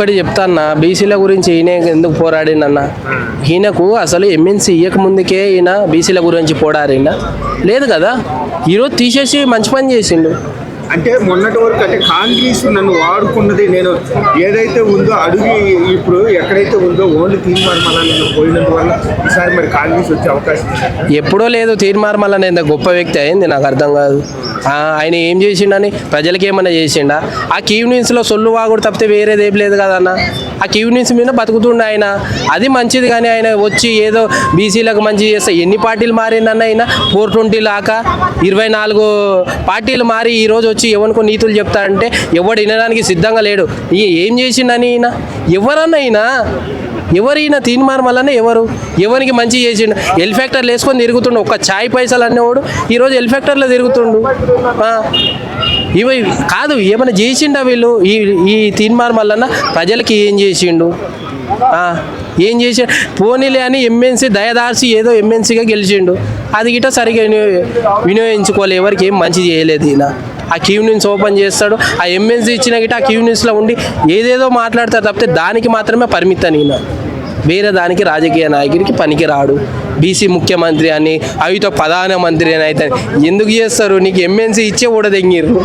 ఒక్కటి చెప్తాన్నా, బీసీల గురించి ఈయన ఎందుకు పోరాడిండన్న? ఈయనకు అసలు ఎమ్మెన్సీ ఇయ్యక ముందుకే ఈయన బీసీల గురించి పోరాడిండా? లేదు కదా. ఈరోజు తీసేసి మంచి పని చేసిండు. అంటే మొన్నటి వరకు అంటే కాంగ్రెస్ నన్ను వాడుకున్నది, నేను ఏదైతే ఉందో అడుగు ఇప్పుడు ఎక్కడైతే ఉందో ఓన్లీ తీర్మార్మల నేను పోయినందువల్ల ఈసారి మరి కాంగ్రెస్ వచ్చే అవకాశం ఎప్పుడో లేదు. తీర్మార్మల ఎంత గొప్ప వ్యక్తి అయింది నాకు అర్థం కాదు. ఆయన ఏం చేసిండని ప్రజలకి ఏమన్నా చేసిండా? ఆ క్యూనిన్స్లో సొల్లు వాగుడు తప్పితే వేరేది ఏం లేదు కదన్న. ఆ క్యూనిన్స్ మీద బతుకుతుండే ఆయన, అది మంచిది. కానీ ఆయన వచ్చి ఏదో బీసీలకు మంచి చేస్తే ఎన్ని పార్టీలు మారిందన్న ఆయన? 420 లాగా 24 పార్టీలు మారి ఈరోజు వచ్చి ఎవరికో నీతులు చెప్తాడంటే ఎవడు వినడానికి సిద్ధంగా లేడు. ఏం చేసిండని ఈయన? ఎవరన్నా ఈయన? ఎవరైనా తీర్మార్మలనే ఎవరికి మంచి చేసిండు? హెలికాప్టర్లు వేసుకొని తిరుగుతుండు. ఒక్క ఛాయ్ పైసలు అనేవాడు ఈరోజు హెలికాప్టర్లో తిరుగుతుండు. ఇవి కాదు, ఏమైనా చేసిండా వీళ్ళు? ఈ తీర్మార్మలన్న ప్రజలకి ఏం చేసిండు? ఏం చేసి పోనీలే అని ఎమ్మెన్సీ దయదార్చి ఏదో ఎమ్మెన్సీగా గెలిచిండు. అది గిట్ట సరిగా వినియోగించుకోవాలి. ఎవరికి ఏం మంచి చేయలేదు ఈయన. ఆ క్యూనిన్స్ ఓపెన్ చేస్తాడు, ఆ ఎమ్మెన్సీ ఇచ్చిన గిట్ట ఆ క్యూనిన్స్లో ఉండి ఏదేదో మాట్లాడతారు తప్పితే దానికి మాత్రమే పరిమితం ఈయన. వేరే దానికి రాజకీయ నాయకుడికి పనికి రాడు. బీసీ ముఖ్యమంత్రి అని, అవితో ప్రధానమంత్రి అని అయితే ఎందుకు చేస్తారు? నీకు ఎమ్మెన్సీ ఇచ్చే కూడా తెంగిర్రు.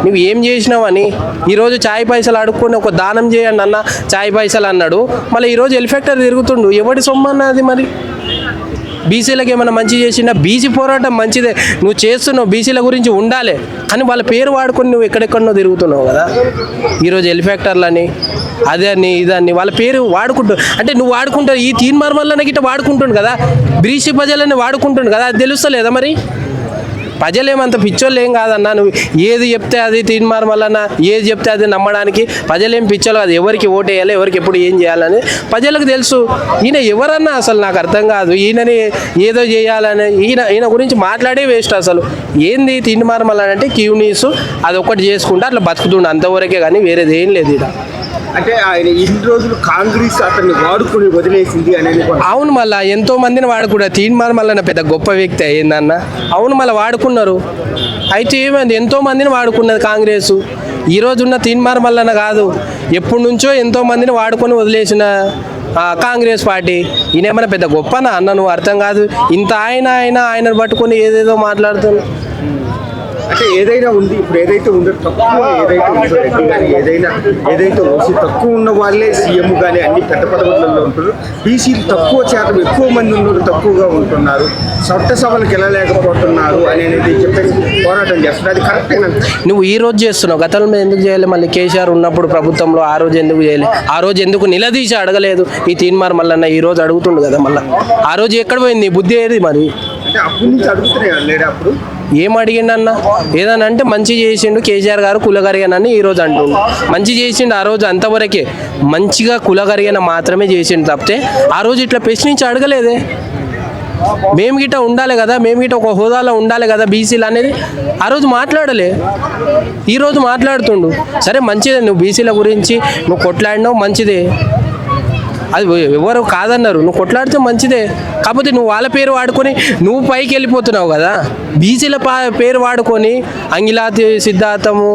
నువ్వు ఏం చేసినావని? ఈరోజు ఛాయ్ పైసలు అడుక్కొని ఒక దానం చేయండి అన్న, ఛాయ్ పైసలు అన్నాడు. మళ్ళీ ఈరోజు హెలికాప్టర్ తిరుగుతుండు. ఎవడి సొమ్ము అన్నది మరి? బీసీలకు ఏమైనా మంచి చేసిండా? బీసీ పోరాటం మంచిదే, నువ్వు చేస్తున్నావు, బీసీల గురించి ఉండాలి. కానీ వాళ్ళ పేరు వాడుకొని నువ్వు ఎక్కడెక్కడో తిరుగుతున్నావు కదా. ఈరోజు హెలికాప్టర్లని అదని ఇదని వాళ్ళ పేరు వాడుకుంటూ, అంటే నువ్వు వాడుకుంటావు. ఈ తీర్మార్మలన గిట్ట వాడుకుంటుండు కదా, బీసీ ప్రజలని వాడుకుంటుండు కదా. అది తెలుస్తలేదా మరి? ప్రజలేమంత పిచ్చోళ్ళు ఏం కాదన్నా. నువ్వు ఏది చెప్తే అది తీర్మార్మలన్నా, ఏది చెప్తే అది నమ్మడానికి ప్రజలేం పిచ్చోళ్ళు కాదు. ఎవరికి ఓటు వేయాలి, ఎవరికి ఎప్పుడు ఏం చేయాలని ప్రజలకు తెలుసు. ఈయన ఎవరన్నా అసలు నాకు అర్థం కాదు. ఈయనని ఏదో చేయాలని ఈయన గురించి మాట్లాడే వేస్ట్ అసలు. ఏంది తీర్మార్మలన అంటే క్యూనీస్ అదొకటి చేసుకుంటే అట్లా బతుకుతుండే అంతవరకే, కానీ వేరేది ఏం లేదు ఈడ. అంటే ఆయన ఇన్ని రోజులు కాంగ్రెస్ అతన్ని వాడుకొని వదిలేసింది అనేది. అవును, మళ్ళీ ఎంతో మందిని వాడుకున్నా. తీర్మార్మలన పెద్ద గొప్ప వ్యక్తి అయిందన్న. అవును, మళ్ళీ వాడుకున్నారు. అయితే ఏమైంది? ఎంతో మందిని వాడుకున్నది కాంగ్రెస్. ఈరోజు ఉన్న తీర్మార్మలన కాదు, ఎప్పటి నుంచో ఎంతో మందిని వాడుకొని వదిలేసిన కాంగ్రెస్ పార్టీ. ఈయనేమైనా పెద్ద గొప్పనా అన్న? నువ్వు అర్థం కాదు. ఇంత ఆయనను పట్టుకొని ఏదేదో మాట్లాడుతున్నావు. అంటే ఏదైనా ఉంది, ఇప్పుడు ఏదైతే ఉందో తక్కువ, ఏదైతే ఉందో రెడ్డి కానీ ఏదైతే ఓసీ తక్కువ ఉన్న వాళ్ళే సీఎం కానీ అన్ని పెద్ద పదవులలో ఉంటున్నారు. బీసీలు తక్కువ శాతం ఎక్కువ మంది ఉన్నోళ్ళు తక్కువగా ఉంటున్నారు, చట్టసభలకు వెళ్ళలేకపోతున్నారు అనేది చెప్పేసి పోరాటం చేస్తున్నారు. అది కరెక్టేనా? నువ్వు ఈ రోజు చేస్తున్నావు, గతంలో ఎందుకు చేయలేదు? మళ్ళీ కేసీఆర్ ఉన్నప్పుడు ప్రభుత్వంలో ఆ రోజు ఎందుకు చేయలేదు? ఆ రోజు ఎందుకు నిలదీసి అడగలేదు? ఈ తీర్మార్మలన్న ఈ రోజు అడుగుతుండు కదా. మళ్ళీ ఆ రోజు ఎక్కడ పోయింది బుద్ధి? ఏది మరి? అంటే అప్పటి నుంచి అడుగుతున్నాయి లేడు. అప్పుడు ఏం అడిగిండన్న? ఏదన్నా అంటే మంచి చేసిండు కేసీఆర్ గారు, కులగరిగనని ఈరోజు అంటుండు. మంచి చేసిండు ఆ రోజు అంతవరకే, మంచిగా కులగరిగన మాత్రమే చేసిండు తప్పితే ఆ రోజు ఇట్లా ప్రశ్నించి అడగలేదే. మేము గిట్ట ఉండాలి కదా, మేము గిట్ట ఒక హోదాలో ఉండాలి కదా బీసీలు అనేది ఆ రోజు మాట్లాడలే. ఈరోజు మాట్లాడుతుండు. సరే మంచిదే, నువ్వు బీసీల గురించి నువ్వు కొట్లాడినావు, మంచిదే. అది ఎవరు కాదన్నారు, నువ్వు కొట్లాడితే మంచిదే. కాకపోతే నువ్వు వాళ్ళ పేరు వాడుకొని నువ్వు పైకి వెళ్ళిపోతున్నావు కదా. బీసీల పేరు వాడుకొని అంగిలాతి సిద్ధాంతము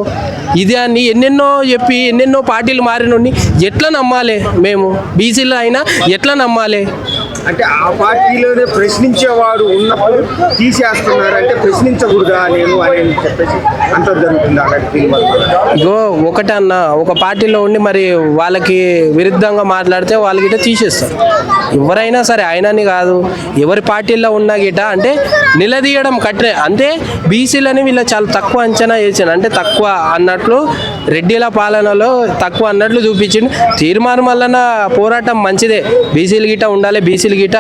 ఇది అని ఎన్నెన్నో చెప్పి ఎన్నెన్నో పార్టీలు మారినోడిని ఎట్లా నమ్మాలి? మేము బీసీలో అయినా ఎట్లా నమ్మాలి? అంటే ఆ పార్టీలోనే ప్రశ్నించేవాడు ఉన్నప్పుడు తీసేస్తున్నారు అంటే ప్రశ్నించకూడదా నేను అని చెప్పేసి అంత జరుగుతుంది. అలాంటి ఇగో ఒకటే అన్న, ఒక పార్టీలో ఉండి మరి వాళ్ళకి విరుద్ధంగా మాట్లాడితే వాళ్ళ గిట్ట తీసేస్తారు. ఎవరైనా సరే, ఆయనని కాదు, ఎవరి పార్టీల్లో ఉన్నా గిట్ట అంటే నిలదీయడం కట్టే. అంటే బీసీలని వీళ్ళు చాలా తక్కువ అంచనా వేసాను, అంటే తక్కువ అన్నట్లు రెడ్డిల పాలనలో తక్కువ అన్నట్లు చూపించింది. తీర్మార్మలన పోరాటం మంచిదే, బీసీలు గిట్ట ఉండాలి, బీసీలు గిట్ట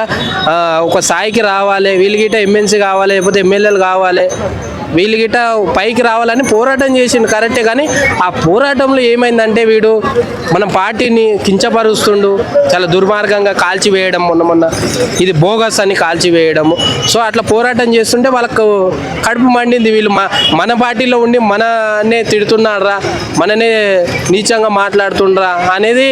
ఒక స్థాయికి రావాలి, వీళ్ళు గిట్ట ఎమ్మెన్సీ కావాలి, లేకపోతే ఎమ్మెల్యేలు కావాలి, వీళ్ళు గిట్ట పైకి రావాలని పోరాటం చేసిండు కరెక్టే. కానీ ఆ పోరాటంలో ఏమైందంటే వీడు మన పార్టీని కించపరుస్తుండు, చాలా దుర్మార్గంగా కాల్చివేయడం, మొన్న ఇది బోగస్ అని కాల్చివేయడము. సో అట్లా పోరాటం చేస్తుంటే వాళ్ళకు కడుపు మండింది. వీళ్ళు మన పార్టీలో ఉండి మననే తిడుతున్నారా, మననే నీచంగా మాట్లాడుతుండ్రా అనేది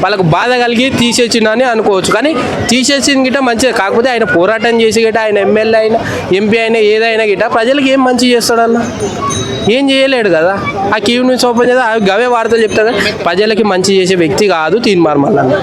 వాళ్ళకు బాధ కలిగి తీసేసిందని అనుకోవచ్చు. కానీ తీసేసింది గిట్ట మంచిది. కాకపోతే ఆయన పోరాటం చేసి గిట్ట ఆయన ఎమ్మెల్యే అయినా ఎంపీ అయినా ఏదైనా గిట్ట ప్రజలకు ఏం మంచి మంచి చేస్తాడన్న? ఏం చేయలేడు కదా. ఆ క్యూ న్యూస్ ఓపెన్ చేస్తే గవే వార్తలు చెప్తాడు. ప్రజలకి మంచి చేసే వ్యక్తి కాదు తీన్మార్ మల్లన్న.